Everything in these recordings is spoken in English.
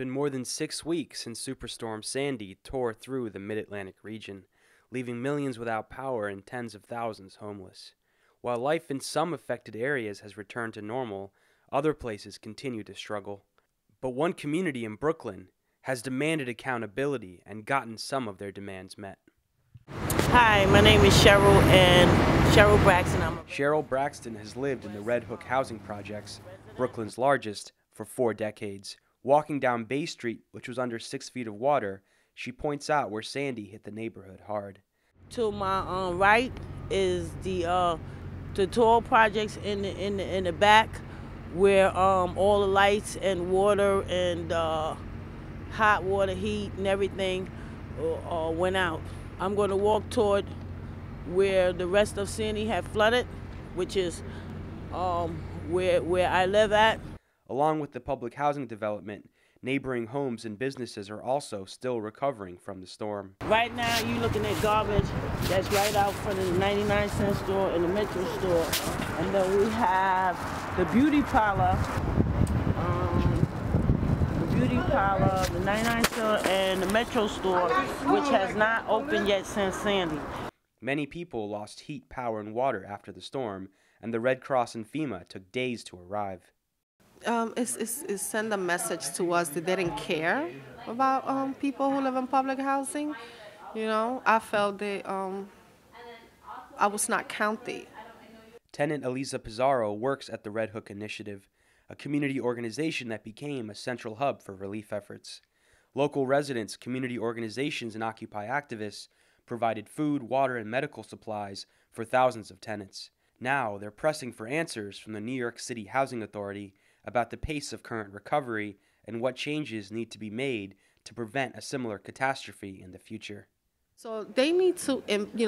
been more than 6 weeks since Superstorm Sandy tore through the mid-Atlantic region, leaving millions without power and tens of thousands homeless. While life in some affected areas has returned to normal, other places continue to struggle. But one community in Brooklyn has demanded accountability and gotten some of their demands met. Hi, my name is Cheryl Braxton. Cheryl Braxton has lived in the Red Hook housing projects, Brooklyn's largest, for 4 decades. Walking down Bay Street, which was under 6 feet of water, she points out where Sandy hit the neighborhood hard. To my right is the tall projects in the back, where all the lights and water and hot water, heat, and everything went out. I'm going to walk toward where the rest of Sandy had flooded, which is where I live at. Along with the public housing development, neighboring homes and businesses are also still recovering from the storm. Right now, you're looking at garbage that's right out front of the 99-cent store and the Metro store. And then we have the beauty parlor, the 99 store and the Metro store, which has not opened yet since Sandy. Many people lost heat, power, and water after the storm, and the Red Cross and FEMA took days to arrive. It's send a message to us that they didn't care about people who live in public housing. You know, I felt that I was not counted. Tenant Eliza Pizarro works at the Red Hook Initiative, a community organization that became a central hub for relief efforts. Local residents, community organizations, and Occupy activists provided food, water, and medical supplies for thousands of tenants. Now they're pressing for answers from the New York City Housing Authority about the pace of current recovery and what changes need to be made to prevent a similar catastrophe in the future. So they need to,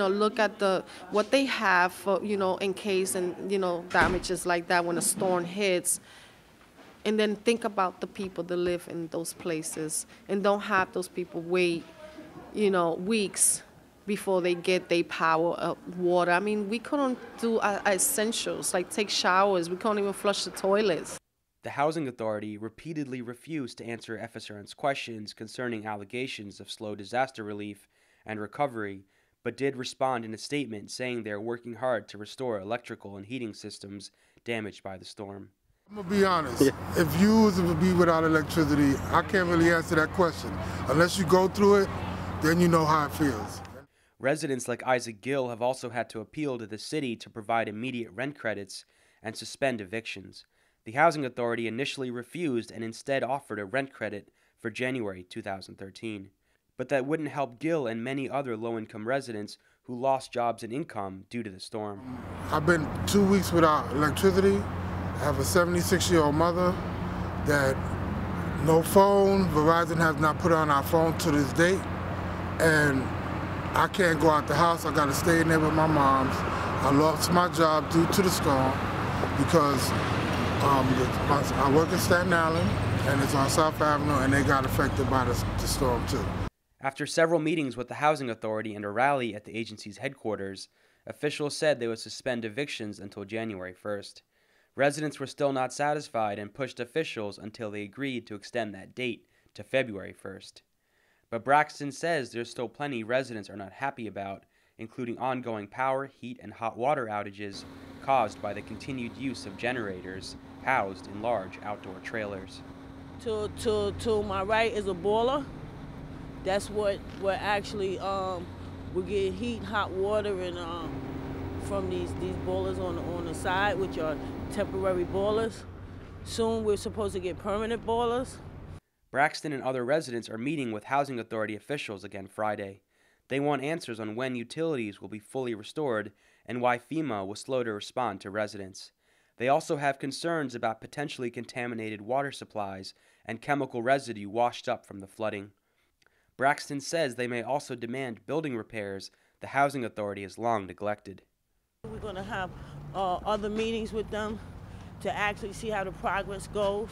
look at what they have, for, in case and damages like that when a storm hits, and then think about the people that live in those places and don't have those people wait, weeks before they get their power, water. I mean, we couldn't do essentials like take showers. We couldn't even flush the toilets. The Housing Authority repeatedly refused to answer FSRN's questions concerning allegations of slow disaster relief and recovery, but did respond in a statement saying they are working hard to restore electrical and heating systems damaged by the storm. I'm going to be honest, if you was to be without electricity, I can't really answer that question. Unless you go through it, then you know how it feels. Residents like Isaac Gill have also had to appeal to the city to provide immediate rent credits and suspend evictions. The Housing Authority initially refused and instead offered a rent credit for January 2013. But that wouldn't help Gill and many other low-income residents who lost jobs and income due to the storm. I've been 2 weeks without electricity. I have a 76-year-old mother that no phone, Verizon has not put on our phone to this date, and I can't go out the house. I got to stay in there with my moms. I lost my job due to the storm because I work in Staten Island, and it's on South Avenue, and they got affected by the storm too. After several meetings with the Housing Authority and a rally at the agency's headquarters, officials said they would suspend evictions until January 1st. Residents were still not satisfied and pushed officials until they agreed to extend that date to February 1st. But Braxton says there's still plenty residents are not happy about, including ongoing power, heat, and hot water outages caused by the continued use of generators housed in large outdoor trailers. To my right is a boiler. That's what actually we get heat, hot water, and from these boilers on the side, which are temporary boilers. Soon we're supposed to get permanent boilers. Braxton and other residents are meeting with Housing Authority officials again Friday. They want answers on when utilities will be fully restored and why FEMA was slow to respond to residents. They also have concerns about potentially contaminated water supplies and chemical residue washed up from the flooding. Braxton says they may also demand building repairs the Housing Authority has long neglected. We're going to have other meetings with them to actually see how the progress goes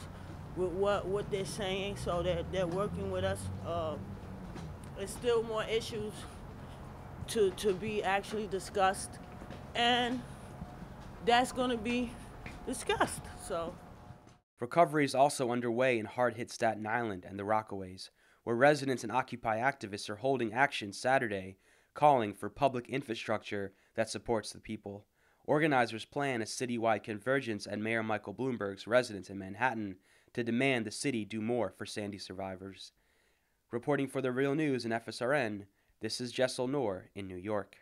with what they're saying, so that they're working with us. There's still more issues to be actually discussed, and that's going to be discussed. So Recovery is also underway in hard-hit Staten Island and the Rockaways, where residents and Occupy activists are holding action Saturday, calling for public infrastructure that supports the people. Organizers plan a citywide convergence at Mayor Michael Bloomberg's residence in Manhattan to demand the city do more for Sandy survivors. Reporting for The Real News and FSRN, this is Jessel Noor in New York.